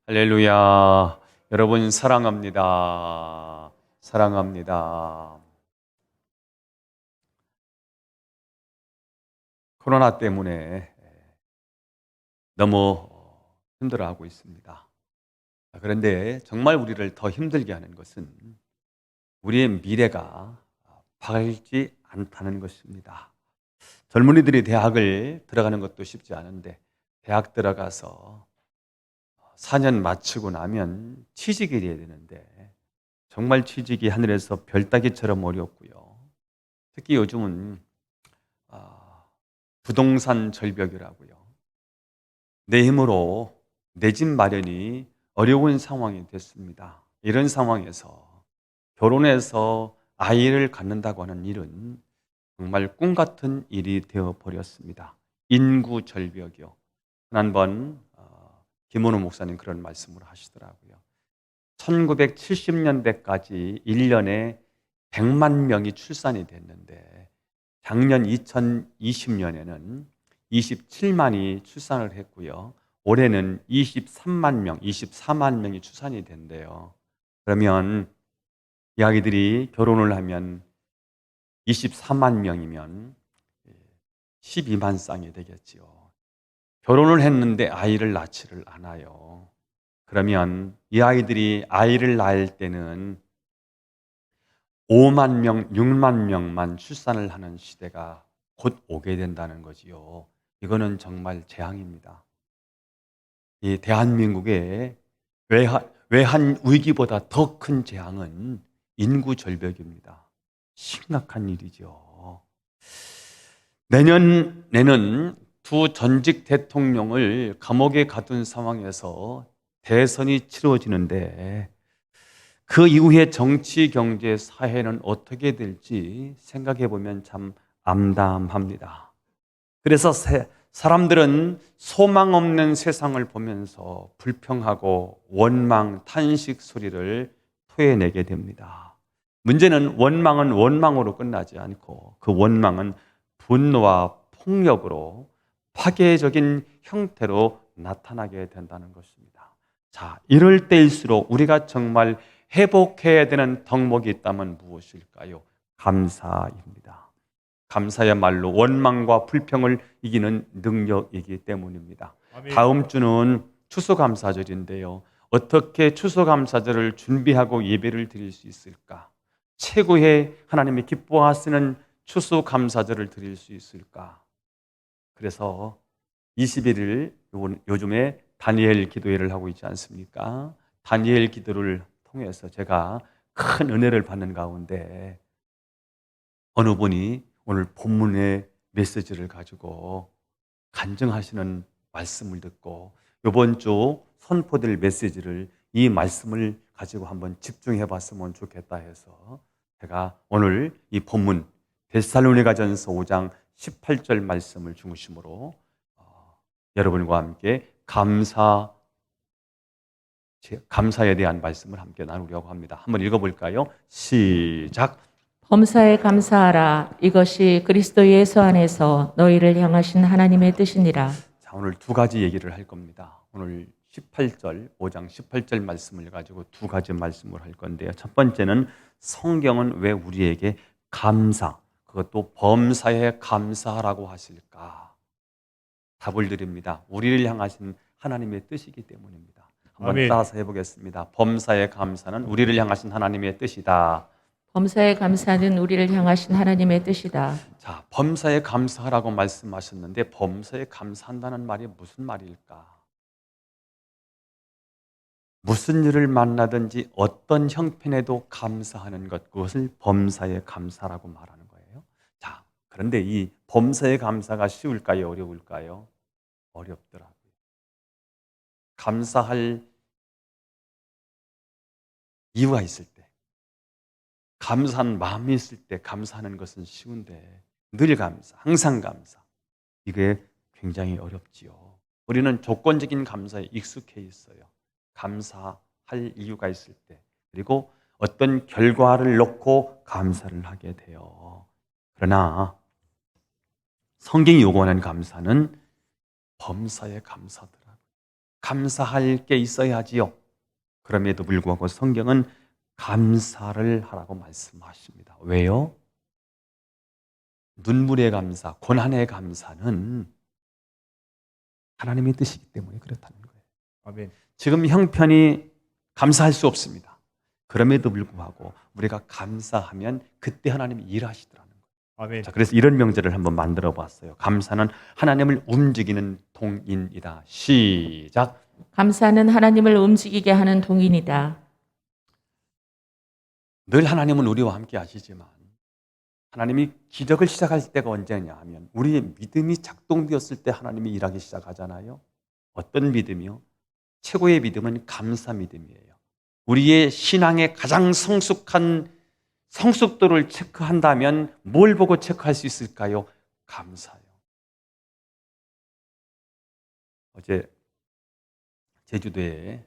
할렐루야. 여러분 사랑합니다. 사랑합니다. 코로나 때문에 너무 힘들어하고 있습니다. 그런데 정말 우리를 더 힘들게 하는 것은 우리의 미래가 밝지 않다는 것입니다. 젊은이들이 대학을 들어가는 것도 쉽지 않은데 대학 들어가서 4년 마치고 나면 취직이 돼야 되는데 정말 취직이 하늘에서 별 따기처럼 어렵고요. 특히 요즘은 부동산 절벽이라고요. 내 힘으로 내 집 마련이 어려운 상황이 됐습니다. 이런 상황에서 결혼해서 아이를 갖는다고 하는 일은 정말 꿈 같은 일이 되어 버렸습니다. 인구 절벽이요. 지난번 김원호 목사님 그런 말씀을 하시더라고요. 1970년대까지 1년에 100만 명이 출산이 됐는데 작년 2020년에는 27만이 출산을 했고요. 올해는 23만 명, 24만 명이 출산이 된대요. 그러면 이 아기들이 결혼을 하면 24만 명이면 12만 쌍이 되겠지요. 결혼을 했는데 아이를 낳지를 않아요. 그러면 이 아이들이 아이를 낳을 때는 5만 명, 6만 명만 출산을 하는 시대가 곧 오게 된다는 거지요. 이거는 정말 재앙입니다. 이 대한민국의 외환 위기보다 더 큰 재앙은 인구 절벽입니다. 심각한 일이죠. 내년에는 두 전직 대통령을 감옥에 가둔 상황에서 대선이 치러지는데 그 이후에 정치, 경제, 사회는 어떻게 될지 생각해 보면 참 암담합니다. 그래서 사람들은 소망 없는 세상을 보면서 불평하고 원망, 탄식 소리를 토해내게 됩니다. 문제는 원망은 원망으로 끝나지 않고 그 원망은 분노와 폭력으로 파괴적인 형태로 나타나게 된다는 것입니다. 자, 이럴 때일수록 우리가 정말 회복해야 되는 덕목이 있다면 무엇일까요? 감사입니다. 감사야말로 원망과 불평을 이기는 능력이기 때문입니다. 아멘. 다음 주는 추수감사절인데요. 어떻게 추수감사절을 준비하고 예배를 드릴 수 있을까? 최고의 하나님이 기뻐하시는 추수감사절을 드릴 수 있을까? 그래서 21일 요즘에 다니엘 기도회를 하고 있지 않습니까? 다니엘 기도를 통해서 제가 큰 은혜를 받는 가운데 어느 분이 오늘 본문의 메시지를 가지고 간증하시는 말씀을 듣고 이번 주 선포될 메시지를 이 말씀을 가지고 한번 집중해 봤으면 좋겠다 해서 제가 오늘 이 본문 데살로니가전서 5장 18절 말씀을 중심으로 여러분과 함께 감사에 대한 말씀을 함께 나누려고 합니다. 한번 읽어볼까요? 시작. 범사에 감사하라. 이것이 그리스도 예수 안에서 너희를 향하신 하나님의 뜻이니라. 자, 오늘 두 가지 얘기를 할 겁니다. 오늘 18절, 5장 18절 말씀을 가지고 두 가지 말씀을 할 건데요. 첫 번째는 성경은 왜 우리에게 감사, 그것도 범사에 감사하라고 하실까? 답을 드립니다. 우리를 향하신 하나님의 뜻이기 때문입니다. 한번 아멘. 따라서 해보겠습니다. 범사에 감사는 우리를 향하신 하나님의 뜻이다. 범사에 감사는 우리를 향하신 하나님의 뜻이다. 자, 범사에 감사하라고 말씀하셨는데 범사에 감사한다는 말이 무슨 말일까? 무슨 일을 만나든지 어떤 형편에도 감사하는 것, 그것을 범사에 감사라고 말하는 거예요. 자, 그런데 이 범사에 감사가 쉬울까요? 어려울까요? 어렵더라고요. 감사할 이유가 있을 때, 감사한 마음이 있을 때 감사하는 것은 쉬운데 늘 감사, 항상 감사. 이게 굉장히 어렵지요. 우리는 조건적인 감사에 익숙해 있어요. 감사할 이유가 있을 때, 그리고 어떤 결과를 놓고 감사를 하게 돼요. 그러나 성경이 요구하는 감사는 범사에 감사더라고요. 감사할 게 있어야지요. 그럼에도 불구하고 성경은 감사를 하라고 말씀하십니다. 왜요? 눈물의 감사, 고난의 감사는 하나님의 뜻이기 때문에 그렇다는 거예요. 아멘. 지금 형편이 감사할 수 없습니다. 그럼에도 불구하고 우리가 감사하면 그때 하나님이 일하시더라는 거예요. 아멘. 자, 그래서 이런 명제를 한번 만들어 봤어요. 감사는 하나님을 움직이는 동인이다. 시작. 감사는 하나님을 움직이게 하는 동인이다. 늘 하나님은 우리와 함께 하시지만 하나님이 기적을 시작할 때가 언제냐 하면 우리의 믿음이 작동되었을 때 하나님이 일하기 시작하잖아요. 어떤 믿음이요? 최고의 믿음은 감사 믿음이에요. 우리의 신앙의 가장 성숙한 성숙도를 체크한다면 뭘 보고 체크할 수 있을까요? 감사요. 어제 제주도에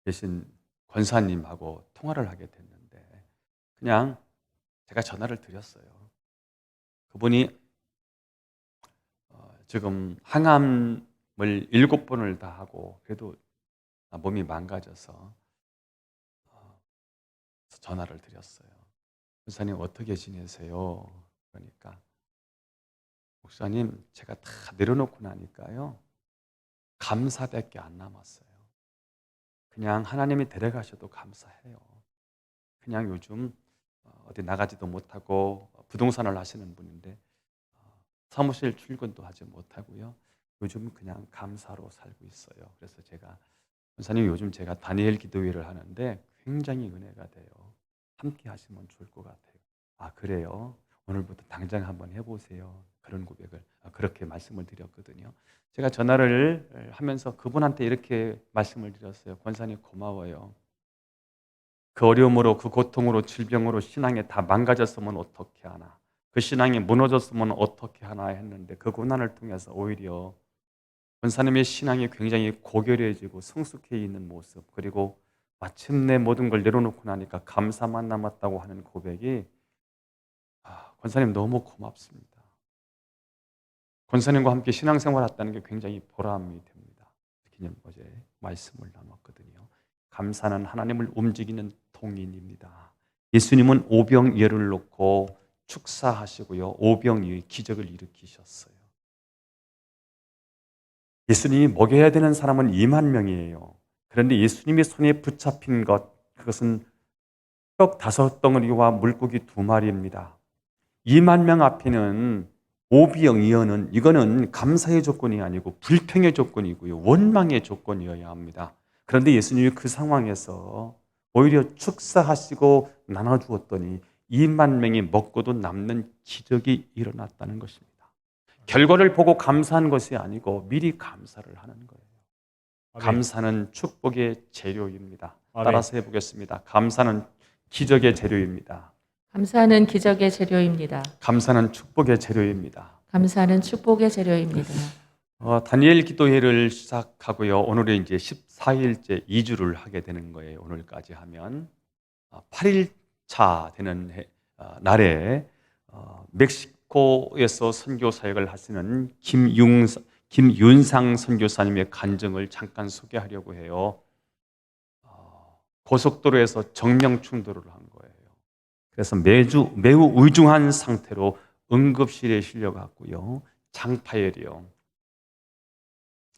계신 권사님하고 통화를 하게 됐는데 그냥 제가 전화를 드렸어요. 그분이 지금 항암을 7번을 다 하고 그래도 몸이 망가져서 전화를 드렸어요. 목사님 어떻게 지내세요? 그러니까 목사님 제가 다 내려놓고 나니까요 감사밖에 안 남았어요. 그냥 하나님이 데려가셔도 감사해요. 그냥 요즘 어디 나가지도 못하고 부동산을 하시는 분인데 사무실 출근도 하지 못하고요. 요즘 그냥 감사로 살고 있어요. 그래서 제가 목사님 요즘 제가 다니엘 기도회를 하는데 굉장히 은혜가 돼요. 함께 하시면 좋을 것 같아요. 아 그래요? 오늘부터 당장 한번 해보세요. 그런 고백을 그렇게 말씀을 드렸거든요. 제가 전화를 하면서 그분한테 이렇게 말씀을 드렸어요. 권사님 고마워요. 그 어려움으로 그 고통으로 질병으로 신앙이 다 망가졌으면 어떻게 하나 그 신앙이 무너졌으면 어떻게 하나 했는데 그 고난을 통해서 오히려 권사님의 신앙이 굉장히 고결해지고 성숙해 있는 모습 그리고 마침내 모든 걸 내려놓고 나니까 감사만 남았다고 하는 고백이 권사님 너무 고맙습니다. 권사님과 함께 신앙생활 했다는 게 굉장히 보람이 됩니다. 특히 어제 말씀을 나눴거든요. 감사는 하나님을 움직이는 동인입니다. 예수님은 오병이어를 놓고 축사하시고요. 오병이어의 기적을 일으키셨어요. 예수님이 먹여야 되는 사람은 2만 명이에요. 그런데 예수님의 손에 붙잡힌 것 그것은 떡 5덩어리와 물고기 2마리입니다. 2만 명 앞에는 오병이어는 이거는 감사의 조건이 아니고 불평의 조건이고요. 원망의 조건이어야 합니다. 그런데 예수님이 그 상황에서 오히려 축사하시고 나눠주었더니 2만 명이 먹고도 남는 기적이 일어났다는 것입니다. 결과를 보고 감사한 것이 아니고 미리 감사를 하는 거예요. 아멘. 감사는 축복의 재료입니다. 아멘. 따라서 해보겠습니다. 감사는 기적의 재료입니다. 감사는 기적의 재료입니다. 감사는 축복의 재료입니다. 감사는 축복의 재료입니다. 다니엘 기도회를 시작하고요. 오늘은 이제 14일째 2주를 하게 되는 거예요. 오늘까지 하면 8일차 되는 날에 멕시코에서 선교 사역을 하시는 김윤상 선교사님의 간증을 잠깐 소개하려고 해요. 고속도로에서 정명 충돌을 한 거예요. 그래서 매우 의중한 상태로 응급실에 실려갔고요. 장파열이요.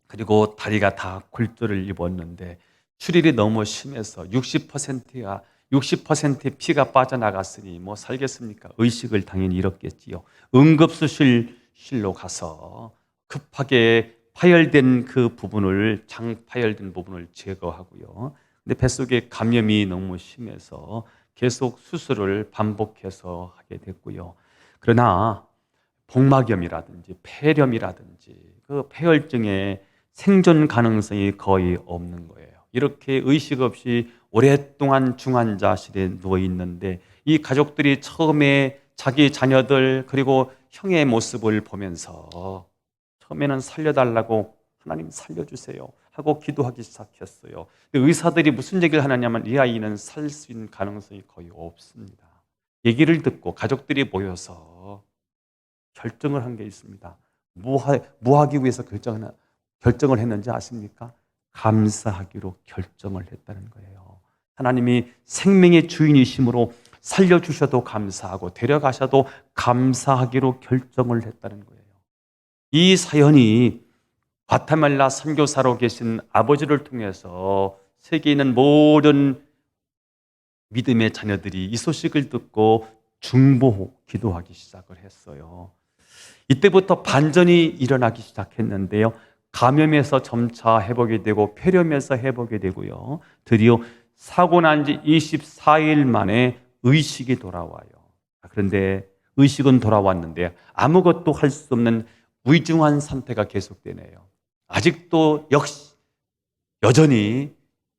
그리고 다리가 다 골절을 입었는데 출혈이 너무 심해서 60%의 피가 빠져나갔으니 뭐 살겠습니까? 의식을 당연히 잃었겠지요. 응급수실로 가서 급하게 파열된 그 부분을 장파열된 부분을 제거하고요. 근데 뱃속에 감염이 너무 심해서 계속 수술을 반복해서 하게 됐고요. 그러나 복막염이라든지 폐렴이라든지 그 폐혈증에 생존 가능성이 거의 없는 거예요. 이렇게 의식 없이 오랫동안 중환자실에 누워 있는데 이 가족들이 처음에 자기 자녀들 그리고 형의 모습을 보면서 처음에는 살려달라고 하나님 살려주세요 하고 기도하기 시작했어요. 근데 의사들이 무슨 얘기를 하느냐면 이 아이는 살 수 있는 가능성이 거의 없습니다. 얘기를 듣고 가족들이 모여서 결정을 한 게 있습니다. 뭐 하기 위해서 결정하나? 결정을 했는지 아십니까? 감사하기로 결정을 했다는 거예요. 하나님이 생명의 주인이심으로 살려주셔도 감사하고 데려가셔도 감사하기로 결정을 했다는 거예요. 이 사연이 과테말라 선교사로 계신 아버지를 통해서 세계에 있는 모든 믿음의 자녀들이 이 소식을 듣고 중보 기도하기 시작을 했어요. 이때부터 반전이 일어나기 시작했는데요. 감염에서 점차 회복이 되고 폐렴에서 회복이 되고요. 드디어 사고 난 지 24일 만에 의식이 돌아와요. 그런데 의식은 돌아왔는데 아무것도 할 수 없는 위중한 상태가 계속되네요. 아직도 역시 여전히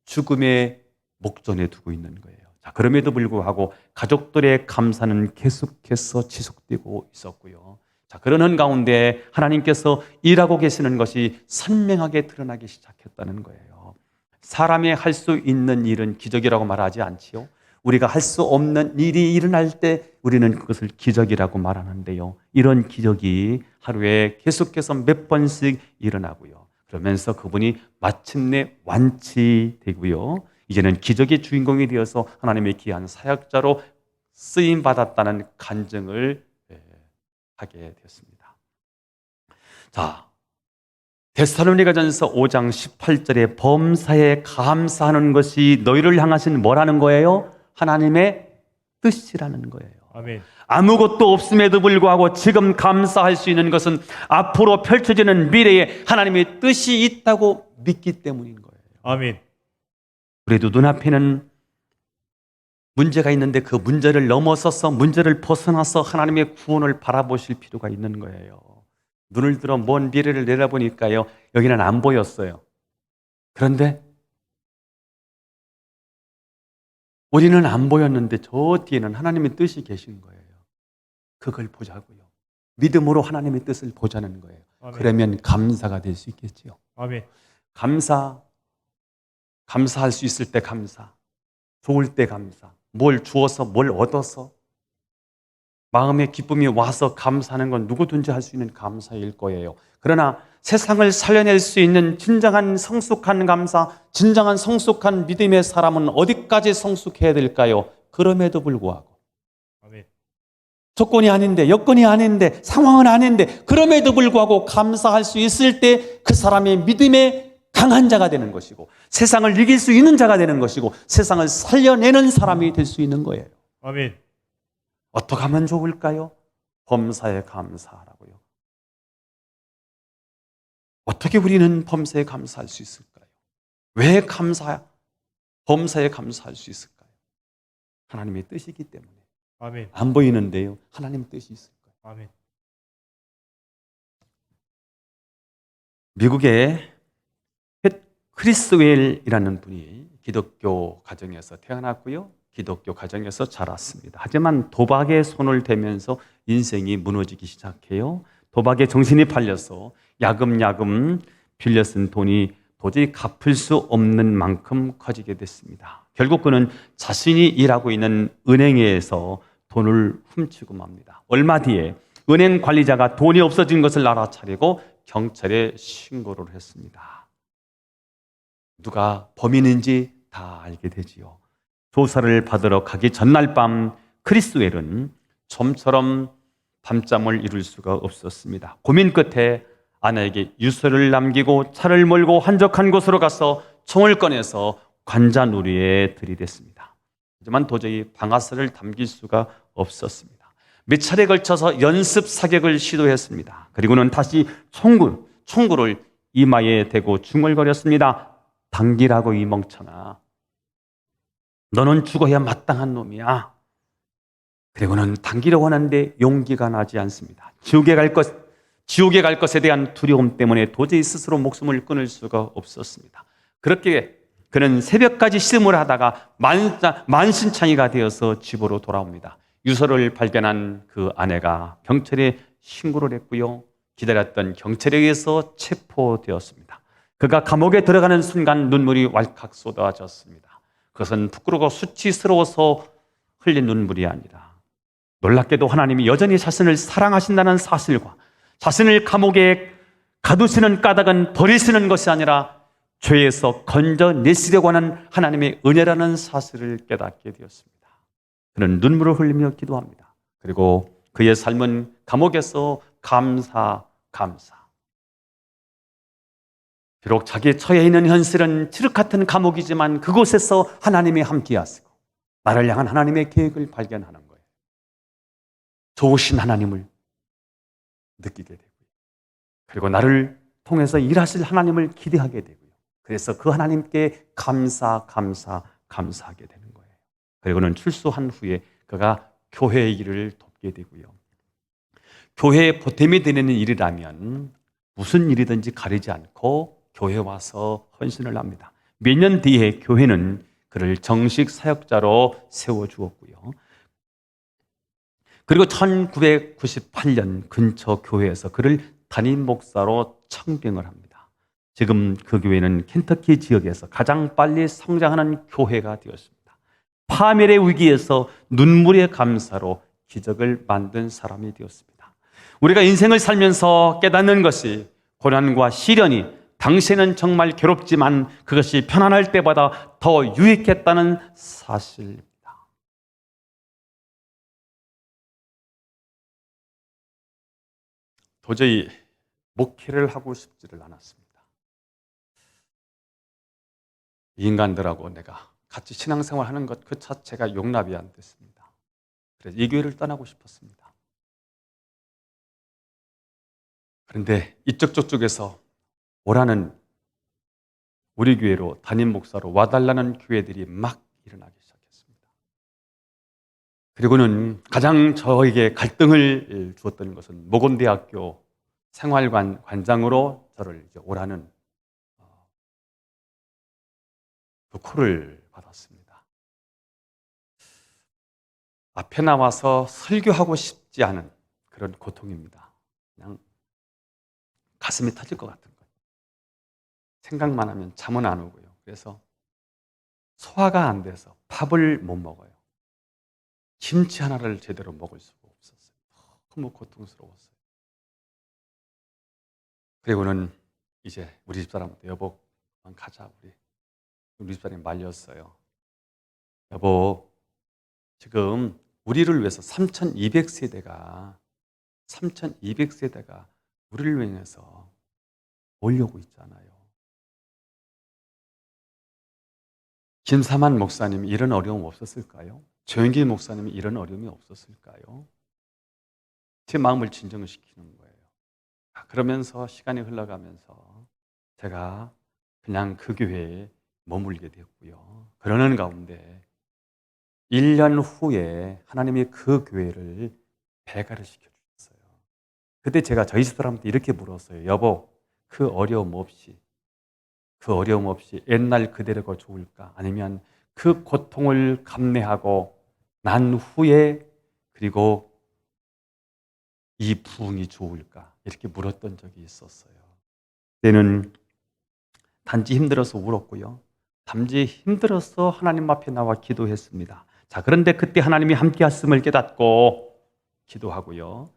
죽음의 목전에 두고 있는 거예요. 그럼에도 불구하고 가족들의 감사는 계속해서 지속되고 있었고요. 그러는 가운데 하나님께서 일하고 계시는 것이 선명하게 드러나기 시작했다는 거예요. 사람이 할 수 있는 일은 기적이라고 말하지 않지요. 우리가 할 수 없는 일이 일어날 때 우리는 그것을 기적이라고 말하는데요. 이런 기적이 하루에 계속해서 몇 번씩 일어나고요. 그러면서 그분이 마침내 완치되고요. 이제는 기적의 주인공이 되어서 하나님의 귀한 사역자로 쓰임받았다는 간증을 하게 됐습니다. 자, 데살로니가전서 5장 18절에 범사에 감사하는 것이 너희를 향하신 뭐라는 거예요? 하나님의 뜻이라는 거예요. 아멘. 아무것도 없음에도 불구하고 지금 감사할 수 있는 것은 앞으로 펼쳐지는 미래에 하나님의 뜻이 있다고 믿기 때문인 거예요. 아멘. 그래도 눈앞에는 문제가 있는데 그 문제를 넘어서서 문제를 벗어나서 하나님의 구원을 바라보실 필요가 있는 거예요. 눈을 들어 먼 미래를 내다보니까요, 여기는 안 보였어요. 그런데 우리는 안 보였는데 저 뒤에는 하나님의 뜻이 계신 거예요. 그걸 보자고요. 믿음으로 하나님의 뜻을 보자는 거예요. 아멘. 그러면 감사가 될 수 있겠지요. 아멘. 감사할 수 있을 때 감사, 좋을 때 감사, 뭘 주어서 뭘 얻어서 마음의 기쁨이 와서 감사하는 건 누구든지 할 수 있는 감사일 거예요. 그러나 세상을 살려낼 수 있는 진정한 성숙한 감사, 진정한 성숙한 믿음의 사람은 어디까지 성숙해야 될까요? 그럼에도 불구하고 아멘. 조건이 아닌데, 여건이 아닌데, 상황은 아닌데 그럼에도 불구하고 감사할 수 있을 때 그 사람의 믿음의 강한 자가 되는 것이고 세상을 이길 수 있는 자가 되는 것이고 세상을 살려내는 사람이 될 수 있는 거예요. 아멘. 어떻게 하면 좋을까요? 범사에 감사하라고요. 어떻게 우리는 범사에 감사할 수 있을까요? 왜 범사에 감사할 수 있을까요? 하나님의 뜻이기 때문에. 아멘. 안 보이는데요, 하나님의 뜻이 있을 거예요. 아멘. 미국의 크리스웰이라는 분이 기독교 가정에서 태어났고요. 기독교 가정에서 자랐습니다. 하지만 도박에 손을 대면서 인생이 무너지기 시작해요. 도박에 정신이 팔려서 야금야금 빌려 쓴 돈이 도저히 갚을 수 없는 만큼 커지게 됐습니다. 결국 그는 자신이 일하고 있는 은행에서 돈을 훔치고 맙니다. 얼마 뒤에 은행 관리자가 돈이 없어진 것을 알아차리고 경찰에 신고를 했습니다. 누가 범인인지 다 알게 되지요. 조사를 받으러 가기 전날 밤 크리스웰은 좀처럼 밤잠을 이룰 수가 없었습니다. 고민 끝에 아내에게 유서를 남기고 차를 몰고 한적한 곳으로 가서 총을 꺼내서 관자놀이에 들이댔습니다. 하지만 도저히 방아쇠를 당길 수가 없었습니다. 몇 차례 걸쳐서 연습 사격을 시도했습니다. 그리고는 다시 총구를 이마에 대고 중얼거렸습니다. 당기라고 이 멍청아. 너는 죽어야 마땅한 놈이야. 그리고는 당기려고 하는데 용기가 나지 않습니다. 지옥에 갈 것에 대한 두려움 때문에 도저히 스스로 목숨을 끊을 수가 없었습니다. 그렇게 그는 새벽까지 시름을 하다가 만신창이가 되어서 집으로 돌아옵니다. 유서를 발견한 그 아내가 경찰에 신고를 했고요. 기다렸던 경찰에 의해서 체포되었습니다. 그가 감옥에 들어가는 순간 눈물이 왈칵 쏟아졌습니다. 그것은 부끄러워 수치스러워서 흘린 눈물이 아니라 놀랍게도 하나님이 여전히 자신을 사랑하신다는 사실과 자신을 감옥에 가두시는 까닭은 버리시는 것이 아니라 죄에서 건져내시려고 하는 하나님의 은혜라는 사실을 깨닫게 되었습니다. 그는 눈물을 흘리며 기도합니다. 그리고 그의 삶은 감옥에서 감사. 비록 자기의 처해 있는 현실은 칠흑 같은 감옥이지만 그곳에서 하나님이 함께 하시고 나를 향한 하나님의 계획을 발견하는 거예요. 좋으신 하나님을 느끼게 되고요. 그리고 나를 통해서 일하실 하나님을 기대하게 되고요. 그래서 그 하나님께 감사하게 되는 거예요. 그리고는 출소한 후에 그가 교회의 일을 돕게 되고요. 교회에 보탬이 되는 일이라면 무슨 일이든지 가리지 않고 교회에 와서 헌신을 합니다. 몇 년 뒤에 교회는 그를 정식 사역자로 세워주었고요. 그리고 1998년 근처 교회에서 그를 담임 목사로 청빙을 합니다. 지금 그 교회는 켄터키 지역에서 가장 빨리 성장하는 교회가 되었습니다. 파멸의 위기에서 눈물의 감사로 기적을 만든 사람이 되었습니다. 우리가 인생을 살면서 깨닫는 것이 고난과 시련이 당시에는 정말 괴롭지만 그것이 편안할 때보다 더 유익했다는 사실입니다. 도저히 목회를 하고 싶지를 않았습니다. 이 인간들하고 내가 같이 신앙생활 하는 것 그 자체가 용납이 안 됐습니다. 그래서 이 교회를 떠나고 싶었습니다. 그런데 이쪽 저쪽에서 오라는 우리 교회로 담임 목사로 와달라는 교회들이 막 일어나기 시작했습니다. 그리고는 가장 저에게 갈등을 주었던 것은 모건대학교 생활관장으로 저를 이제 오라는 그 콜을 받았습니다. 앞에 나와서 설교하고 싶지 않은 그런 고통입니다. 그냥 가슴이 터질 것 같은 것. 생각만 하면 잠은 안 오고요. 그래서 소화가 안 돼서 밥을 못 먹어요. 김치 하나를 제대로 먹을 수가 없었어요. 너무 고통스러웠어요. 그리고는 이제 우리 집사람한테 여보 가자 우리 집사람이 말렸어요. 여보 지금 우리를 위해서 3,200세대가 우리를 위해서 오려고 있잖아요. 김사만 목사님이 이런 어려움 없었을까요? 조영기 목사님이 이런 어려움이 없었을까요? 제 마음을 진정을 시키는 거예요. 그러면서 시간이 흘러가면서 제가 그냥 그 교회에 머물게 되었고요. 그러는 가운데 1년 후에 하나님이 그 교회를 배가를 시켜주셨어요. 그때 제가 저희 집사람한테 이렇게 물었어요. 여보, 그 어려움 없이 옛날 그대로가 좋을까? 아니면 그 고통을 감내하고 난 후에 그리고 이 부흥이 좋을까? 이렇게 물었던 적이 있었어요. 그때는 단지 힘들어서 울었고요. 단지 힘들어서 하나님 앞에 나와 기도했습니다. 자, 그런데 그때 하나님이 함께 하심을 깨닫고 기도하고요.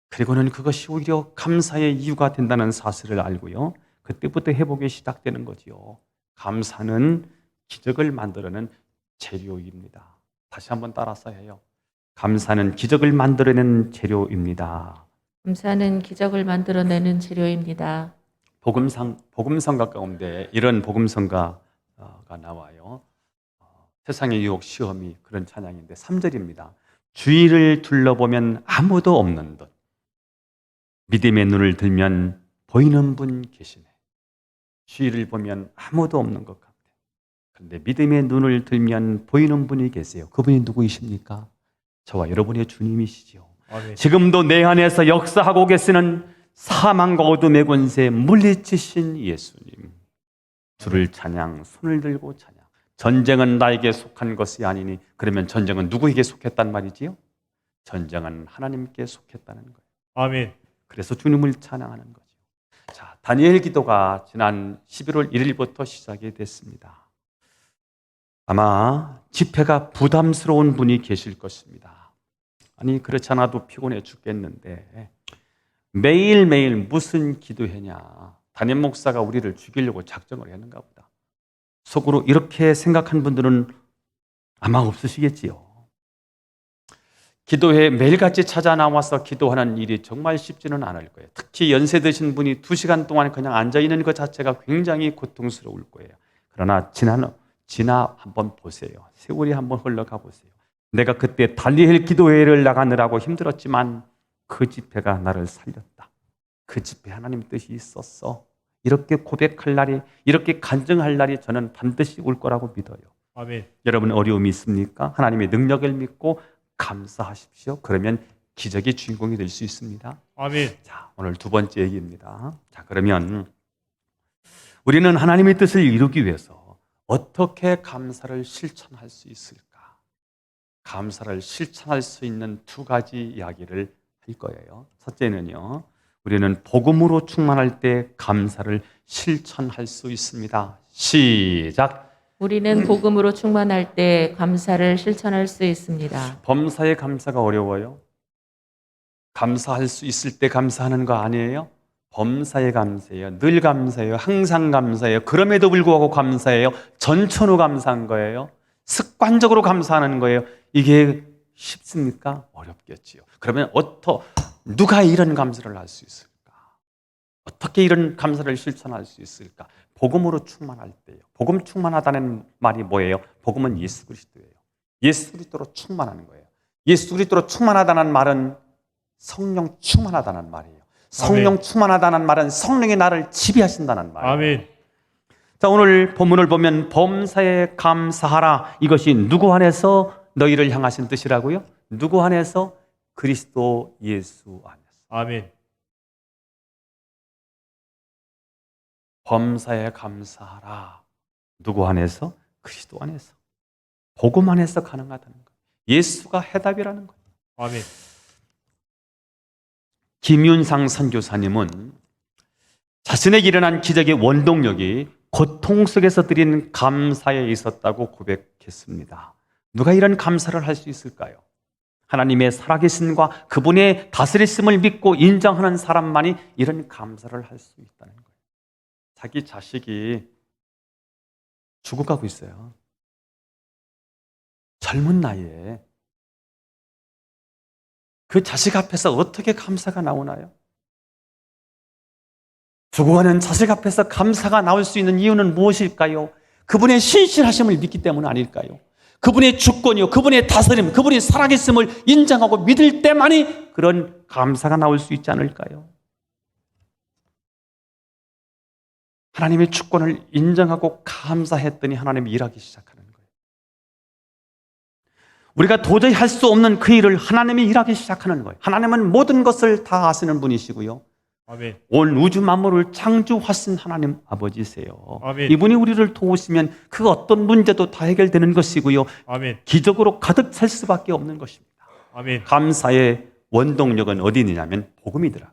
그리고는 그것이 오히려 감사의 이유가 된다는 사실을 알고요. 그때부터 회복이 시작되는 거지요. 감사는 기적을 만들어내는 재료입니다. 다시 한번 따라서 해요. 감사는 기적을 만들어내는 재료입니다. 감사는 기적을 만들어내는 재료입니다. 복음성가 가운데 이런 복음성가가 나와요. 세상의 유혹 시험이 그런 찬양인데 3절입니다. 주위를 둘러보면 아무도 없는 듯 믿음의 눈을 들면 보이는 분 계시네. 주위를 보면 아무도 없는 것 같아. 그런데 믿음의 눈을 들면 보이는 분이 계세요. 그분이 누구이십니까? 저와 여러분의 주님이시죠. 아멘. 지금도 내 안에서 역사하고 계시는 사망과 어둠의 권세 물리치신 예수님. 주를 찬양, 손을 들고 찬양. 전쟁은 나에게 속한 것이 아니니 그러면 전쟁은 누구에게 속했단 말이지요? 전쟁은 하나님께 속했다는 거예요. 아멘. 그래서 주님을 찬양하는 거죠. 자, 다니엘 기도가 지난 11월 1일부터 시작이 됐습니다. 아마 집회가 부담스러운 분이 계실 것입니다. 아니 그렇지 않아도 피곤해 죽겠는데 매일매일 무슨 기도했냐. 담임 목사가 우리를 죽이려고 작정을 했는가 보다. 속으로 이렇게 생각한 분들은 아마 없으시겠지요. 기도회에 매일같이 찾아 나와서 기도하는 일이 정말 쉽지는 않을 거예요. 특히 연세 드신 분이 2시간 동안 그냥 앉아있는 것 자체가 굉장히 고통스러울 거예요. 그러나 지나 한번 보세요. 세월이 한번 흘러가 보세요. 내가 그때 달리엘 기도회를 나가느라고 힘들었지만 그 집회가 나를 살렸다. 그 집회 하나님 뜻이 있었어. 이렇게 고백할 날이, 이렇게 간증할 날이 저는 반드시 올 거라고 믿어요. 아멘. 여러분 어려움이 있습니까? 하나님의 능력을 믿고 감사하십시오. 그러면 기적의 주인공이 될 수 있습니다. 아멘. 자, 오늘 두 번째 얘기입니다. 자, 그러면 우리는 하나님의 뜻을 이루기 위해서 어떻게 감사를 실천할 수 있을까? 감사를 실천할 수 있는 두 가지 이야기를 할 거예요. 첫째는요, 우리는 복음으로 충만할 때 감사를 실천할 수 있습니다. 시작. 우리는 복음으로 충만할 때 감사를 실천할 수 있습니다. 범사에 감사가 어려워요? 감사할 수 있을 때 감사하는 거 아니에요? 범사에 감사해요. 늘 감사해요. 항상 감사해요. 그럼에도 불구하고 감사해요. 전천후 감사한 거예요. 습관적으로 감사하는 거예요. 이게 쉽습니까? 어렵겠지요. 그러면 누가 이런 감사를 할 수 있을까? 어떻게 이런 감사를 실천할 수 있을까? 복음으로 충만할 때요. 복음 충만하다는 말이 뭐예요? 복음은 예수 그리스도예요. 예수 그리스도로 충만하는 거예요. 예수 그리스도로 충만하다는 말은 성령 충만하다는 말이에요. 성령 충만하다는 말은 성령이 나를 지배하신다는 말이에요. 아멘. 자, 오늘 본문을 보면 범사에 감사하라. 이것이 누구 안에서 너희를 향하신 뜻이라고요? 누구 안에서? 그리스도 예수 안에서. 아멘. 범사에 감사하라. 누구 안에서? 그리스도 안에서. 복음 안에서 가능하다는 거예요. 예수가 해답이라는 거예요. 아멘. 김윤상 선교사님은 자신에게 일어난 기적의 원동력이 고통 속에서 드린 감사에 있었다고 고백했습니다. 누가 이런 감사를 할 수 있을까요? 하나님의 살아계심과 그분의 다스리심을 믿고 인정하는 사람만이 이런 감사를 할 수 있다는 거예요. 자기 자식이 죽어가고 있어요. 젊은 나이에 그 자식 앞에서 어떻게 감사가 나오나요? 죽어가는 자식 앞에서 감사가 나올 수 있는 이유는 무엇일까요? 그분의 신실하심을 믿기 때문 아닐까요? 그분의 주권이요, 그분의 다스림, 그분의 살아계심을 인정하고 믿을 때만이 그런 감사가 나올 수 있지 않을까요? 하나님의 주권을 인정하고 감사했더니 하나님이 일하기 시작하는 거예요. 우리가 도저히 할 수 없는 그 일을 하나님이 일하기 시작하는 거예요. 하나님은 모든 것을 다 아시는 분이시고요. 아멘. 온 우주 만물을 창조하신 하나님 아버지세요. 아멘. 이분이 우리를 도우시면 그 어떤 문제도 다 해결되는 것이고요. 아멘. 기적으로 가득 찰 수밖에 없는 것입니다. 아멘. 감사의 원동력은 어디 있느냐면 복음이더라.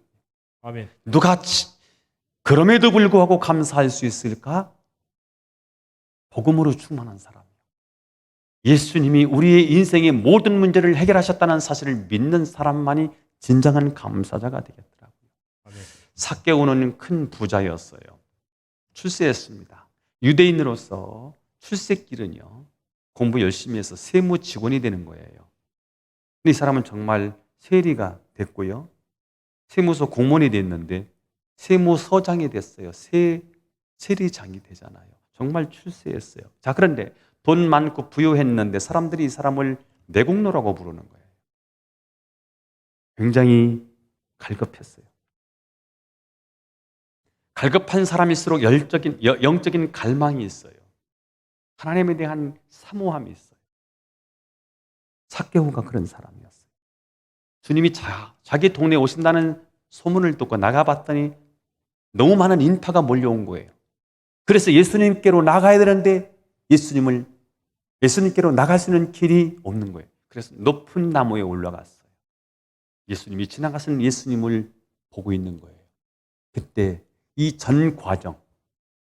아멘. 누가 그럼에도 불구하고 감사할 수 있을까? 복음으로 충만한 사람. 예수님이 우리의 인생의 모든 문제를 해결하셨다는 사실을 믿는 사람만이 진정한 감사자가 되겠더라고요. 아멘. 삭개오는 큰 부자였어요. 출세했습니다. 유대인으로서 출세길은요, 공부 열심히 해서 세무 직원이 되는 거예요. 근데 이 사람은 정말 세리가 됐고요. 세무서 공무원이 됐는데 세무서장이 됐어요. 세리장이 되잖아요. 정말 출세했어요. 자, 그런데 돈 많고 부유했는데 사람들이 이 사람을 내국노라고 부르는 거예요. 굉장히 갈급했어요. 갈급한 사람일수록 영적인 갈망이 있어요. 하나님에 대한 사모함이 있어요. 삭개오가 그런 사람이었어요. 주님이 자기 동네에 오신다는 소문을 듣고 나가봤더니 너무 많은 인파가 몰려온 거예요. 그래서 예수님께로 나가야 되는데 예수님께로 나갈 수 있는 길이 없는 거예요. 그래서 높은 나무에 올라갔어요. 예수님이 지나가시는 예수님을 보고 있는 거예요. 그때 이 전 과정,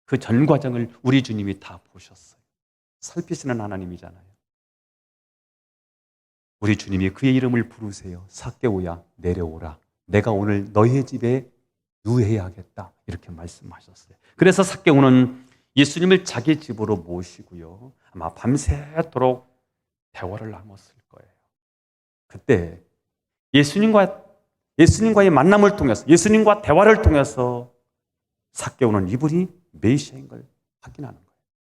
그 전 과정을 우리 주님이 다 보셨어요. 살피시는 하나님이잖아요. 우리 주님이 그의 이름을 부르세요. 삭개오야 내려오라. 내가 오늘 너희 집에 누해야겠다 이렇게 말씀하셨어요. 그래서 삭개오는 예수님을 자기 집으로 모시고요, 아마 밤새도록 대화를 나눴을 거예요. 그때 예수님과의 만남을 통해서, 예수님과 대화를 통해서 삭개오는 이분이 메시아인 걸 확인하는 거예요.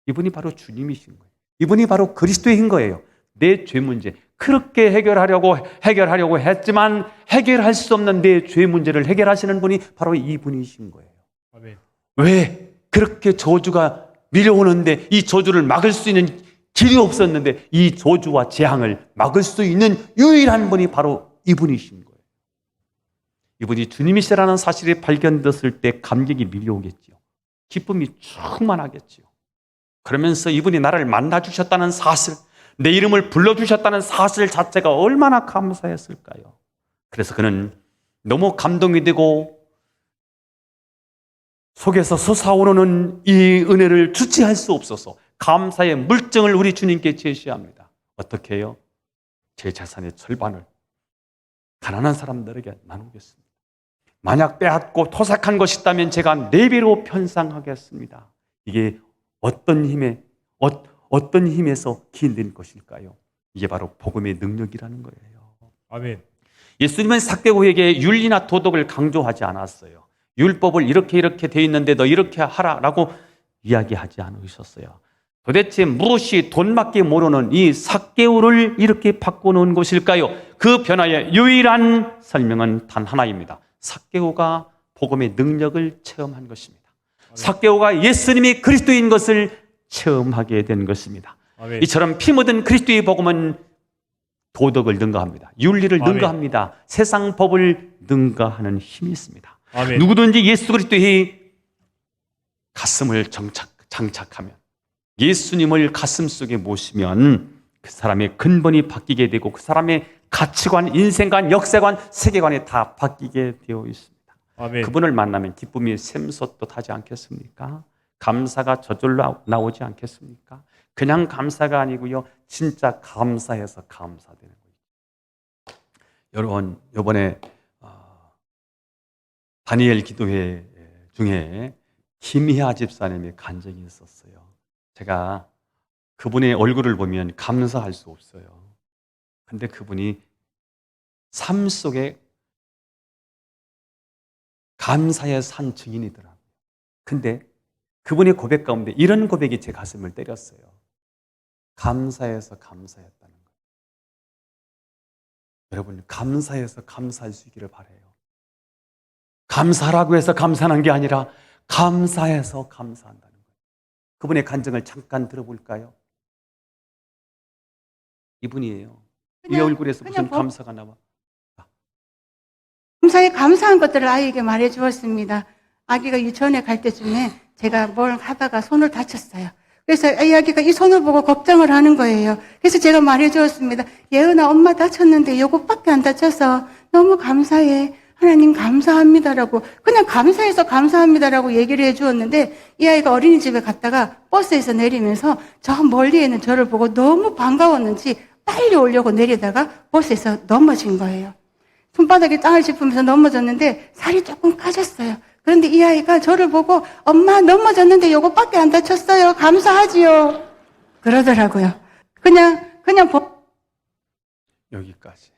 이분이 바로 주님이신 거예요. 이분이 바로 그리스도인 거예요. 내 죄 문제, 그렇게 해결하려고 했지만 해결할 수 없는 내 죄 문제를 해결하시는 분이 바로 이분이신 거예요. 아멘. 왜 그렇게 저주가 밀려오는데 이 저주를 막을 수 있는 길이 없었는데 이 저주와 재앙을 막을 수 있는 유일한 분이 바로 이분이신 거예요. 이분이 주님이시라는 사실이 발견됐을 때 감격이 밀려오겠지요. 기쁨이 충만하겠지요. 그러면서 이분이 나를 만나주셨다는 사실, 내 이름을 불러주셨다는 사실 자체가 얼마나 감사했을까요? 그래서 그는 너무 감동이 되고 속에서 솟아오르는 이 은혜를 주체할 수 없어서 감사의 물증을 우리 주님께 제시합니다. 어떻게 해요? 제 자산의 절반을 가난한 사람들에게 나누겠습니다. 만약 빼앗고 토삭한 것이 있다면 제가 4배로 편상하겠습니다. 이게 어떤 힘에서 기인된 것일까요? 이게 바로 복음의 능력이라는 거예요. 아멘. 예수님은 삭개오에게 윤리나 도덕을 강조하지 않았어요. 율법을 이렇게 돼 있는데 너 이렇게 하라라고 이야기하지 않으셨어요. 도대체 무엇이 돈밖에 모르는 이 삭개오를 이렇게 바꿔놓은 것일까요? 그 변화의 유일한 설명은 단 하나입니다. 삭개오가 복음의 능력을 체험한 것입니다. 삭개오가 예수님이 그리스도인 것을 체험하게 된 것입니다. 아멘. 이처럼 피 묻은 그리스도의 복음은 도덕을 능가합니다. 윤리를 아멘. 능가합니다. 세상 법을 능가하는 힘이 있습니다. 아멘. 누구든지 예수 그리스도의 가슴을 장착하면, 예수님을 가슴 속에 모시면 그 사람의 근본이 바뀌게 되고 그 사람의 가치관, 인생관, 역사관, 세계관이 다 바뀌게 되어 있습니다. 아멘. 그분을 만나면 기쁨이 샘솟듯하지 않겠습니까? 감사가 저절로 나오지 않겠습니까? 그냥 감사가 아니고요, 진짜 감사해서 감사되는 거예요. 여러분, 이번에 다니엘 기도회 중에 김희아 집사님의 간증이 있었어요. 제가 그분의 얼굴을 보면 감사할 수 없어요. 근데 그분이 삶 속에 감사의 산 증인이더라고요. 근데 그분의 고백 가운데 이런 고백이 제 가슴을 때렸어요. 감사해서 감사했다는 거예요. 여러분, 감사해서 감사할 수 있기를 바라요. 감사라고 해서 감사하는 게 아니라 감사해서 감사한다는 거예요. 그분의 간증을 잠깐 들어볼까요? 이분이에요. 이 얼굴에서 무슨 감사가 나와? 감사에 감사한 것들을 아이에게 말해 주었습니다. 아기가 유치원에 갈 때쯤에 제가 뭘 하다가 손을 다쳤어요. 그래서 이 아기가 이 손을 보고 걱정을 하는 거예요. 그래서 제가 말해 주었습니다. 예은아, 엄마 다쳤는데 요것밖에 안 다쳐서 너무 감사해. 하나님 감사합니다라고, 그냥 감사해서 감사합니다라고 얘기를 해 주었는데, 이 아이가 어린이집에 갔다가 버스에서 내리면서 저 멀리에 있는 저를 보고 너무 반가웠는지 빨리 오려고 내리다가 버스에서 넘어진 거예요. 손바닥에 땅을 짚으면서 넘어졌는데 살이 조금 까졌어요. 그런데 이 아이가 저를 보고 엄마 넘어졌는데 요것밖에 안 다쳤어요. 감사하지요. 그러더라고요. 그냥 여기까지.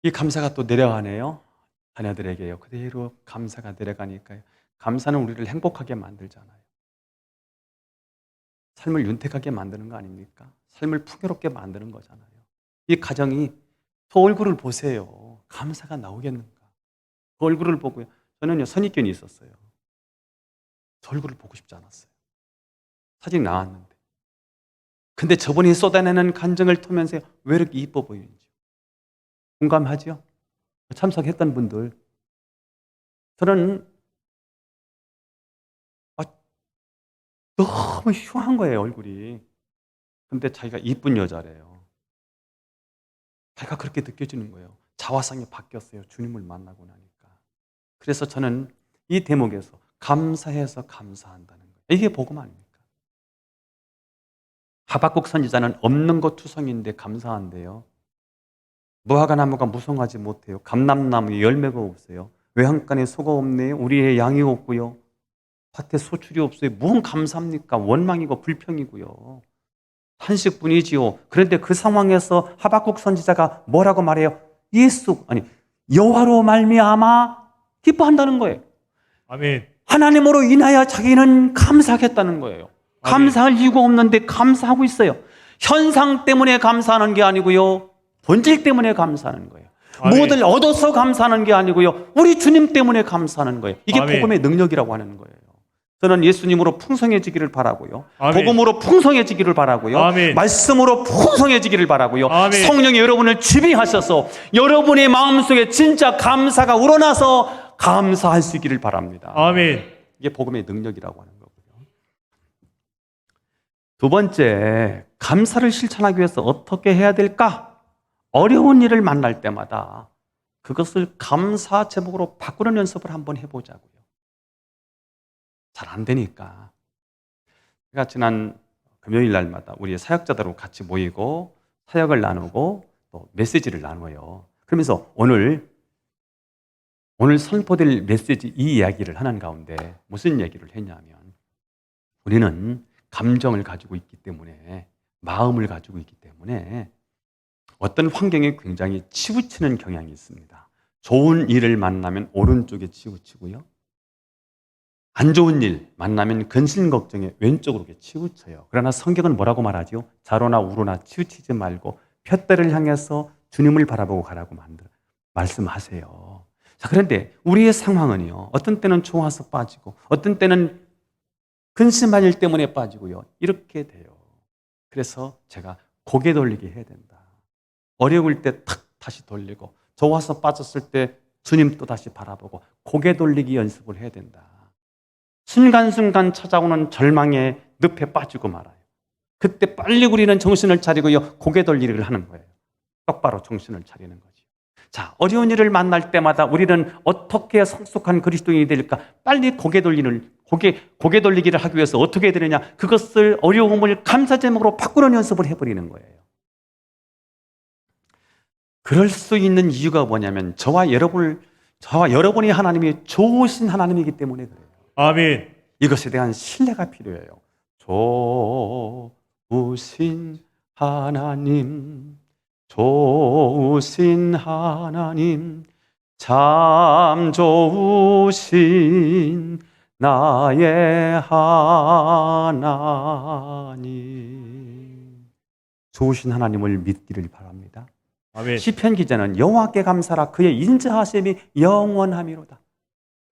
이 감사가 또 내려가네요. 자녀들에게요. 그대로 감사가 내려가니까요. 감사는 우리를 행복하게 만들잖아요. 삶을 윤택하게 만드는 거 아닙니까? 삶을 풍요롭게 만드는 거잖아요. 이 가정이 저 얼굴을 보세요. 감사가 나오겠는가? 그 얼굴을 보고요. 저는요, 선입견이 있었어요. 저 얼굴을 보고 싶지 않았어요. 사진이 나왔는데. 근데 저분이 쏟아내는 감정을 통면서 왜 이렇게 이뻐 보이는지 공감하죠? 참석했던 분들, 저는 너무 흉한 거예요, 얼굴이. 근데 자기가 이쁜 여자래요. 자기가 그렇게 느껴지는 거예요. 자화상이 바뀌었어요, 주님을 만나고 나니까. 그래서 저는 이 대목에서 감사해서 감사한다는 거예요. 이게 복음 아닙니까? 하박국 선지자는 없는 것 투성인데 감사한데요. 무화과 나무가 무성하지 못해요. 감람나무에 열매가 없어요. 외양간에 소가 없네요. 우리의 양이 없고요. 밭에 소출이 없어요. 무슨 감사합니까? 원망이고 불평이고요. 한식뿐이지요. 그런데 그 상황에서 하박국 선지자가 뭐라고 말해요? 여호와로 말미암아 기뻐한다는 거예요. 아멘. 하나님으로 인하여 자기는 감사하겠다는 거예요. 감사할 이유가 없는데 감사하고 있어요. 현상 때문에 감사하는 게 아니고요. 본질 때문에 감사하는 거예요. 아멘. 무엇을 얻어서 감사하는 게 아니고요. 우리 주님 때문에 감사하는 거예요. 이게 아멘. 복음의 능력이라고 하는 거예요. 저는 예수님으로 풍성해지기를 바라고요. 아멘. 복음으로 풍성해지기를 바라고요. 아멘. 말씀으로 풍성해지기를 바라고요. 아멘. 성령이 여러분을 지배하셔서 여러분의 마음속에 진짜 감사가 우러나서 감사할 수 있기를 바랍니다. 아멘. 이게 복음의 능력이라고 하는 거고요. 두 번째, 감사를 실천하기 위해서 어떻게 해야 될까? 어려운 일을 만날 때마다 그것을 감사 제목으로 바꾸는 연습을 한번 해보자고요. 잘 안 되니까. 제가 지난 금요일 날마다 우리 사역자들하고 같이 모이고 사역을 나누고 또 메시지를 나눠요. 그러면서 오늘 선포될 메시지 이 이야기를 하는 가운데 무슨 얘기를 했냐면 우리는 감정을 가지고 있기 때문에 마음을 가지고 있기 때문에 어떤 환경에 굉장히 치우치는 경향이 있습니다. 좋은 일을 만나면 오른쪽에 치우치고요. 안 좋은 일 만나면 근심 걱정에 왼쪽으로 치우쳐요. 그러나 성경은 뭐라고 말하죠? 좌로나 우로나 치우치지 말고 푯대를 향해서 주님을 바라보고 가라고 말씀하세요. 자, 그런데 우리의 상황은요. 어떤 때는 좋아서 빠지고 어떤 때는 근심한 일 때문에 빠지고요. 이렇게 돼요. 그래서 제가 고개 돌리게 해야 된다. 어려울 때 탁 다시 돌리고 좋아서 빠졌을 때 주님 또 다시 바라보고 고개 돌리기 연습을 해야 된다. 순간순간 찾아오는 절망의 늪에 빠지고 말아요. 그때 빨리 우리는 정신을 차리고요. 고개 돌리기를 하는 거예요. 똑바로 정신을 차리는 거죠. 자, 어려운 일을 만날 때마다 우리는 어떻게 성숙한 그리스도인이 될까? 빨리 고개 돌리기를 하기 위해서 어떻게 해야 되느냐? 그것을 어려움을 감사 제목으로 바꾸는 연습을 해버리는 거예요. 그럴 수 있는 이유가 뭐냐면 저와 여러분이 하나님이 좋으신 하나님이기 때문에 그래요. 아멘. 이것에 대한 신뢰가 필요해요. 좋으신 하나님, 좋으신 하나님, 참 좋으신 나의 하나님. 좋으신 하나님을 믿기를 바랍니다. 아멘. 시편 기자는 여호와께 감사라 그의 인자하심이 영원하미로다.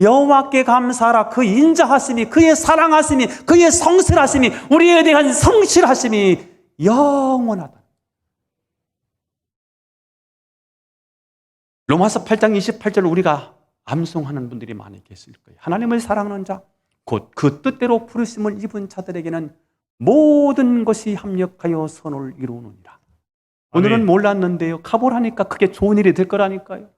여호와께 감사하라 그 인자하심이 그의 사랑하심이 그의 성실하심이 우리에 대한 성실하심이 영원하다. 로마서 8장 28절 우리가 암송하는 분들이 많이 계실 거예요. 하나님을 사랑하는 자 곧 그 뜻대로 부르심을 입은 자들에게는 모든 것이 합력하여 선을 이루느니라. 오늘은 아멘. 몰랐는데요. 가보라니까 그게 좋은 일이 될 거라니까요.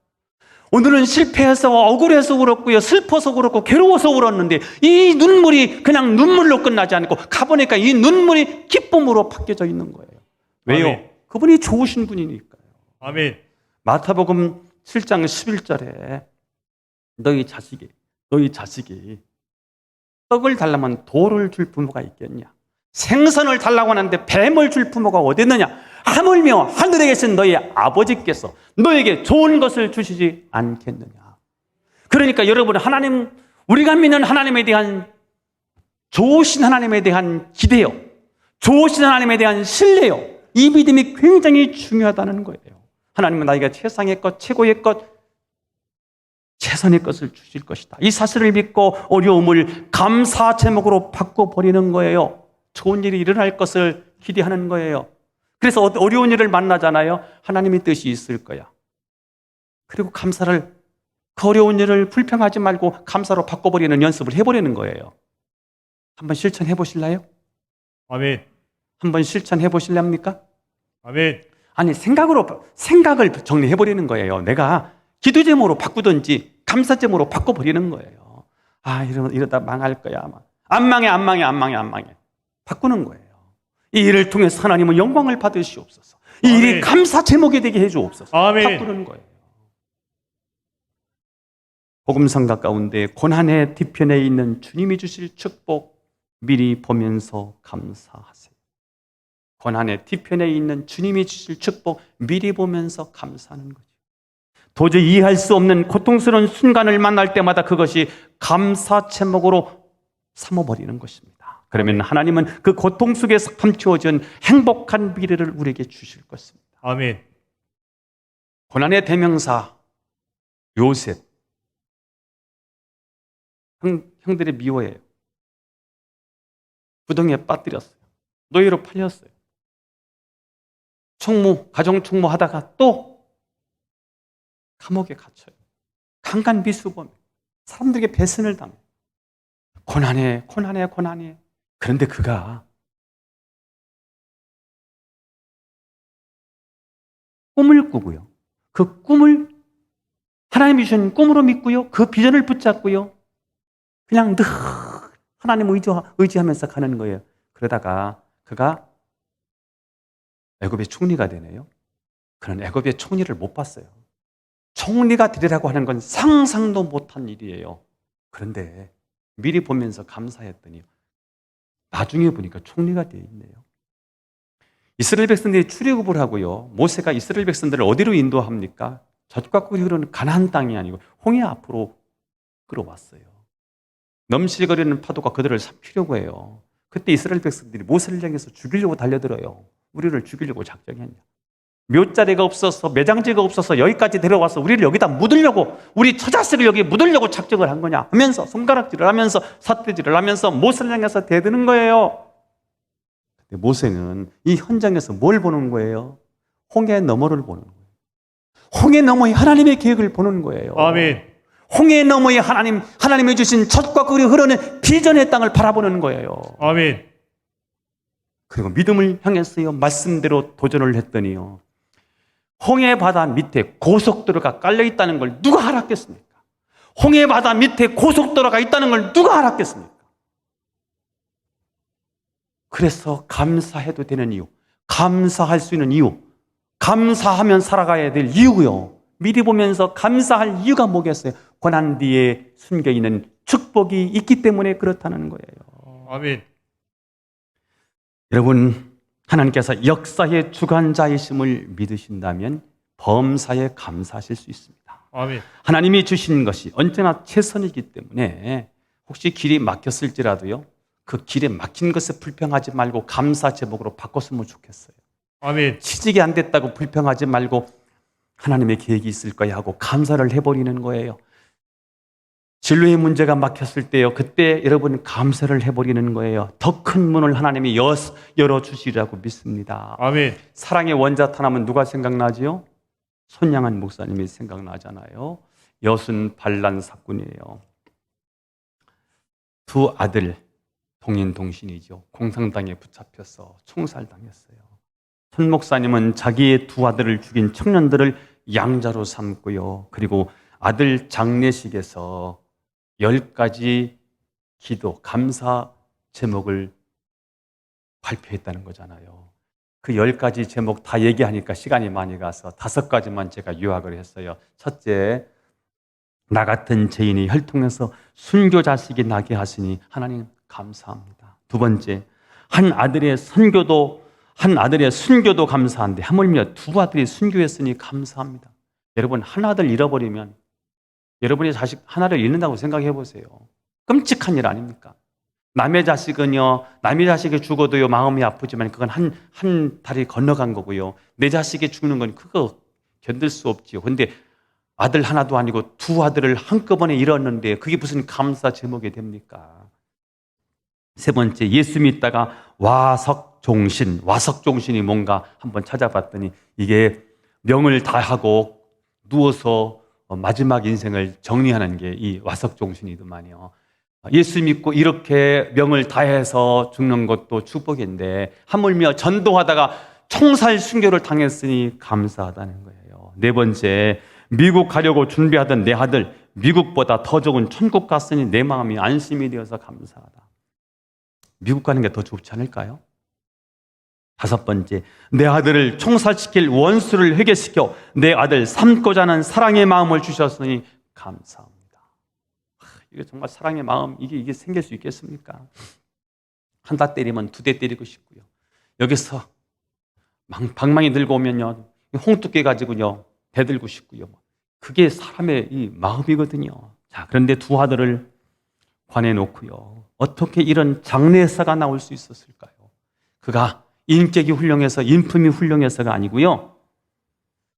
오늘은 실패해서 억울해서 울었고요. 슬퍼서 울었고 괴로워서 울었는데 이 눈물이 그냥 눈물로 끝나지 않고 가보니까 이 눈물이 기쁨으로 바뀌어져 있는 거예요. 왜요? 아멘. 그분이 좋으신 분이니까요. 아멘. 마태복음 7장 11절에 너희 자식이 떡을 달라면 돌을 줄 부모가 있겠냐? 생선을 달라고 하는데 뱀을 줄 부모가 어디 있느냐? 하물며 하늘에 계신 너희 아버지께서 너에게 좋은 것을 주시지 않겠느냐? 그러니까 여러분 우리가 믿는 하나님에 대한 좋으신 하나님에 대한 기대요. 좋으신 하나님에 대한 신뢰요. 이 믿음이 굉장히 중요하다는 거예요. 하나님은 나에게 최상의 것, 최고의 것, 최선의 것을 주실 것이다. 이 사실을 믿고 어려움을 감사 제목으로 바꿔버리는 거예요. 좋은 일이 일어날 것을 기대하는 거예요. 그래서 어려운 일을 만나잖아요. 하나님의 뜻이 있을 거야. 그리고 그 어려운 일을 불평하지 말고 감사로 바꿔버리는 연습을 해버리는 거예요. 한번 실천해 보실래요? 아멘. 한번 실천해 보실랍니까? 아멘. 아니 생각을 정리해 버리는 거예요. 내가 기도 제목으로 바꾸든지 감사 제목으로 바꿔버리는 거예요. 아 이러다 망할 거야 아마. 안 망해. 바꾸는 거예요. 이 일을 통해서 하나님은 영광을 받으시옵소서. 이 일이 아멘. 감사 제목이 되게 해주옵소서. 아멘. 딱 그러는 거예요. 복음성가 가운데 고난의 뒤편에 있는 주님이 주실 축복 미리 보면서 감사하세요. 고난의 뒤편에 있는 주님이 주실 축복 미리 보면서 감사하는 거죠. 도저히 이해할 수 없는 고통스러운 순간을 만날 때마다 그것이 감사 제목으로 삼아버리는 것입니다. 그러면 하나님은 그 고통 속에서 감추어진 행복한 미래를 우리에게 주실 것입니다. 아멘. 고난의 대명사 요셉, 형들이 미워해요. 부동에 빠뜨렸어요. 노예로 팔렸어요. 총무, 가정총무 하다가 또 감옥에 갇혀요. 강간 미수범, 사람들에게 배신을 당해요. 고난해. 그런데 그가 꿈을 꾸고요. 그 꿈을 하나님이 주신 꿈으로 믿고요. 그 비전을 붙잡고요. 그냥 늘 하나님 의지하면서 가는 거예요. 그러다가 그가 애굽의 총리가 되네요. 그는 애굽의 총리를 못 봤어요. 총리가 되리라고 하는 건 상상도 못한 일이에요. 그런데 미리 보면서 감사했더니 나중에 보니까 총리가 되어 있네요. 이스라엘 백성들이 출애굽을 하고요. 모세가 이스라엘 백성들을 어디로 인도합니까? 젖과 꿀이 흐르는 가나안 땅이 아니고 홍해 앞으로 끌어왔어요. 넘실거리는 파도가 그들을 삼키려고 해요. 그때 이스라엘 백성들이 모세를 향해서 죽이려고 달려들어요. 우리를 죽이려고 작정했냐. 묘자리가 없어서 매장지가 없어서 여기까지 데려와서 우리를 여기다 묻으려고, 우리 처자식을 여기 묻으려고 작정을 한 거냐 하면서 손가락질을 하면서 삿대질을 하면서 모세를 향해서 대드는 거예요. 근데 모세는 이 현장에서 뭘 보는 거예요? 홍해 너머를 보는 거예요. 홍해 너머의 하나님의 계획을 보는 거예요. 아멘. 홍해 너머의 하나님이 주신 젖과 꿀이 흐르는 비전의 땅을 바라보는 거예요. 아멘. 그리고 믿음을 향했어요. 말씀대로 도전을 했더니요. 홍해 바다 밑에 고속도로가 깔려 있다는 걸 누가 알았겠습니까? 홍해 바다 밑에 고속도로가 있다는 걸 누가 알았겠습니까? 그래서 감사해도 되는 이유, 감사할 수 있는 이유, 감사하면 살아가야 될 이유고요. 미리 보면서 감사할 이유가 뭐겠어요? 고난 뒤에 숨겨 있는 축복이 있기 때문에 그렇다는 거예요. 아멘. 여러분, 하나님께서 역사의 주관자이심을 믿으신다면 범사에 감사하실 수 있습니다. 아멘. 하나님이 주신 것이 언제나 최선이기 때문에 혹시 길이 막혔을지라도요, 그 길에 막힌 것에 불평하지 말고 감사 제목으로 바꿨으면 좋겠어요. 아멘. 취직이 안 됐다고 불평하지 말고 하나님의 계획이 있을 거야 하고 감사를 해버리는 거예요. 진로의 문제가 막혔을 때요, 그때 여러분 감사를 해버리는 거예요. 더 큰 문을 하나님이 열어주시리라고 믿습니다. 아멘. 사랑의 원자탄 하면 누가 생각나지요? 손양한 목사님이 생각나잖아요. 여순 반란 사건이에요. 두 아들 동인동신이죠. 공산당에 붙잡혀서 총살당했어요. 손 목사님은 자기의 두 아들을 죽인 청년들을 양자로 삼고요. 그리고 아들 장례식에서 10가지 기도, 감사 제목을 발표했다는 거잖아요. 그 10가지 제목 다 얘기하니까 시간이 많이 가서 5가지만 제가 요약을 했어요. 첫째, 나 같은 죄인이 혈통에서 순교 자식이 나게 하시니 하나님 감사합니다. 두 번째, 한 아들의 순교도 감사한데 하물며 두 아들이 순교했으니 감사합니다. 여러분, 한 아들 잃어버리면 여러분의 자식 하나를 잃는다고 생각해 보세요. 끔찍한 일 아닙니까? 남의 자식이 죽어도요 마음이 아프지만 그건 한 다리 건너간 거고요. 내 자식이 죽는 건 그거 견딜 수 없지요. 그런데 아들 하나도 아니고 두 아들을 한꺼번에 잃었는데 그게 무슨 감사 제목이 됩니까? 세 번째, 예수 믿다가 와석종신이 뭔가 한번 찾아봤더니 이게 명을 다하고 누워서 마지막 인생을 정리하는 게 이 와석종신이더만요. 예수 믿고 이렇게 명을 다해서 죽는 것도 축복인데 하물며 전도하다가 총살 순교를 당했으니 감사하다는 거예요. 네 번째, 미국 가려고 준비하던 내 아들 미국보다 더 좋은 천국 갔으니 내 마음이 안심이 되어서 감사하다. 미국 가는 게 더 좋지 않을까요? 5번째, 내 아들을 총살시킬 원수를 회개시켜 내 아들 삼고자 하는 사랑의 마음을 주셨으니 감사합니다. 이게 정말 사랑의 마음, 이게 생길 수 있겠습니까? 한 대 때리면 2대 때리고 싶고요. 여기서 방망이 들고 오면요, 홍두깨 가지고요, 대들고 싶고요. 그게 사람의 이 마음이거든요. 자, 그런데 2 아들을 관에 놓고요, 어떻게 이런 장래사가 나올 수 있었을까요? 그가 인격이 훌륭해서, 인품이 훌륭해서가 아니고요,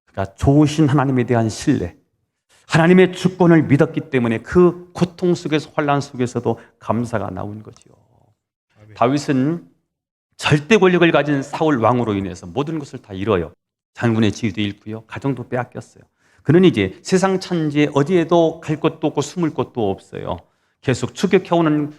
그가 좋으신 하나님에 대한 신뢰, 하나님의 주권을 믿었기 때문에 그 고통 속에서, 환난 속에서도 감사가 나온 거죠. 아멘. 다윗은 절대 권력을 가진 사울 왕으로 인해서 모든 것을 다 잃어요. 장군의 지위도 잃고요, 가정도 빼앗겼어요. 그는 이제 세상 천지에 어디에도 갈 곳도 없고 숨을 곳도 없어요. 계속 추격해오는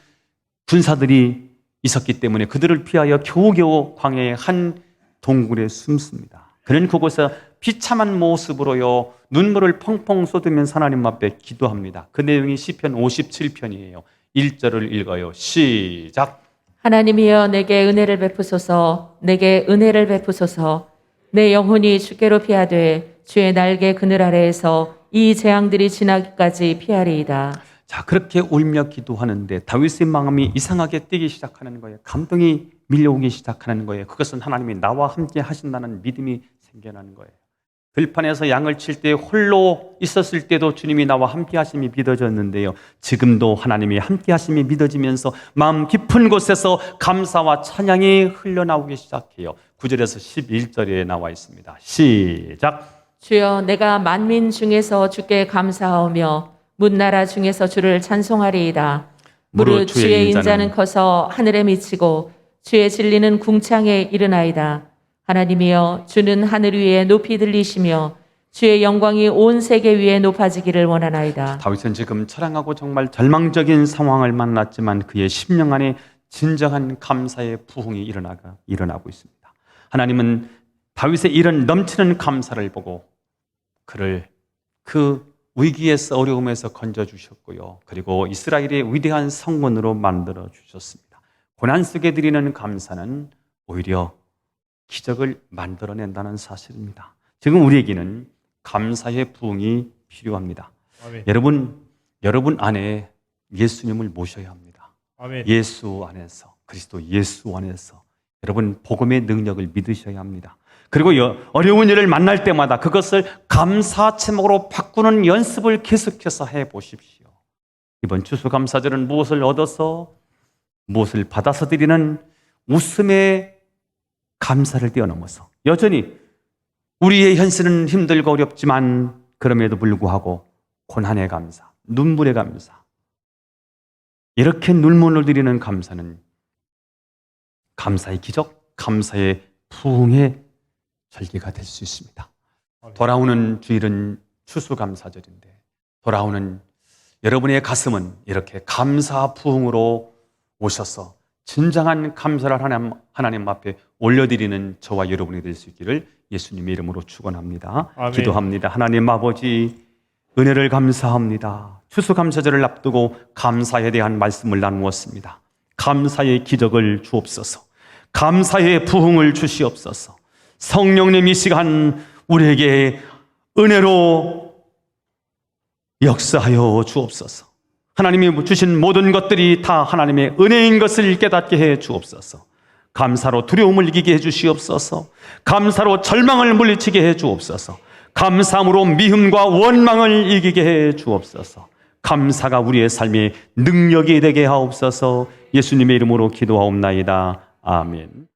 군사들이 있었기 때문에 그들을 피하여 겨우겨우 광야의 한 동굴에 숨습니다. 그는 그곳에 비참한 모습으로요, 눈물을 펑펑 쏟으면서 하나님 앞에 기도합니다. 그 내용이 시편 57편이에요. 1절을 읽어요. 시작. 하나님이여 내게 은혜를 베푸소서. 내게 은혜를 베푸소서. 내 영혼이 주께로 피하되 주의 날개 그늘 아래에서 이 재앙들이 지나기까지 피하리이다. 자, 그렇게 울며 기도하는데 다윗의 마음이 이상하게 뛰기 시작하는 거예요. 감동이 밀려오기 시작하는 거예요. 그것은 하나님이 나와 함께 하신다는 믿음이 생겨나는 거예요. 들판에서 양을 칠 때 홀로 있었을 때도 주님이 나와 함께 하심이 믿어졌는데요, 지금도 하나님이 함께 하심이 믿어지면서 마음 깊은 곳에서 감사와 찬양이 흘러나오기 시작해요. 9절에서 11절에 나와 있습니다. 시작. 주여 내가 만민 중에서 주께 감사하오며 문나라 중에서 주를 찬송하리이다. 무릇 주의 인자는 커서 하늘에 미치고 주의 진리는 궁창에 이르나이다. 하나님이여 주는 하늘 위에 높이 들리시며 주의 영광이 온 세계 위에 높아지기를 원하나이다. 다윗은 지금 처량하고 정말 절망적인 상황을 만났지만 그의 심령 안에 진정한 감사의 부흥이 일어나고 있습니다. 하나님은 다윗의 이런 넘치는 감사를 보고 그를 그 위기에서, 어려움에서 건져주셨고요, 그리고 이스라엘의 위대한 성군으로 만들어 주셨습니다. 고난 속에 드리는 감사는 오히려 기적을 만들어낸다는 사실입니다. 지금 우리에게는 감사의 부흥이 필요합니다. 아멘. 여러분 안에 예수님을 모셔야 합니다. 아멘. 예수 안에서, 그리스도 예수 안에서 여러분 복음의 능력을 믿으셔야 합니다. 그리고 어려운 일을 만날 때마다 그것을 감사 제목으로 바꾸는 연습을 계속해서 해보십시오. 이번 추수감사절은 무엇을 얻어서, 무엇을 받아서 드리는 웃음의 감사를 뛰어넘어서 여전히 우리의 현실은 힘들고 어렵지만 그럼에도 불구하고 고난의 감사, 눈물의 감사, 이렇게 눈물을 드리는 감사는 감사의 기적, 감사의 부흥의 절기가 될 수 있습니다. 돌아오는 주일은 추수감사절인데 돌아오는 여러분의 가슴은 이렇게 감사 부흥으로 오셔서 진정한 감사를 하나님 앞에 올려드리는 저와 여러분이 될 수 있기를 예수님의 이름으로 축원합니다. 아멘. 기도합니다. 하나님 아버지, 은혜를 감사합니다. 추수감사절을 앞두고 감사에 대한 말씀을 나누었습니다. 감사의 기적을 주옵소서. 감사의 부흥을 주시옵소서. 성령님 이 시간 우리에게 은혜로 역사하여 주옵소서. 하나님이 주신 모든 것들이 다 하나님의 은혜인 것을 깨닫게 해 주옵소서. 감사로 두려움을 이기게 해 주시옵소서. 감사로 절망을 물리치게 해 주옵소서. 감사함으로 미움과 원망을 이기게 해 주옵소서. 감사가 우리의 삶의 능력이 되게 하옵소서. 예수님의 이름으로 기도하옵나이다. 아멘.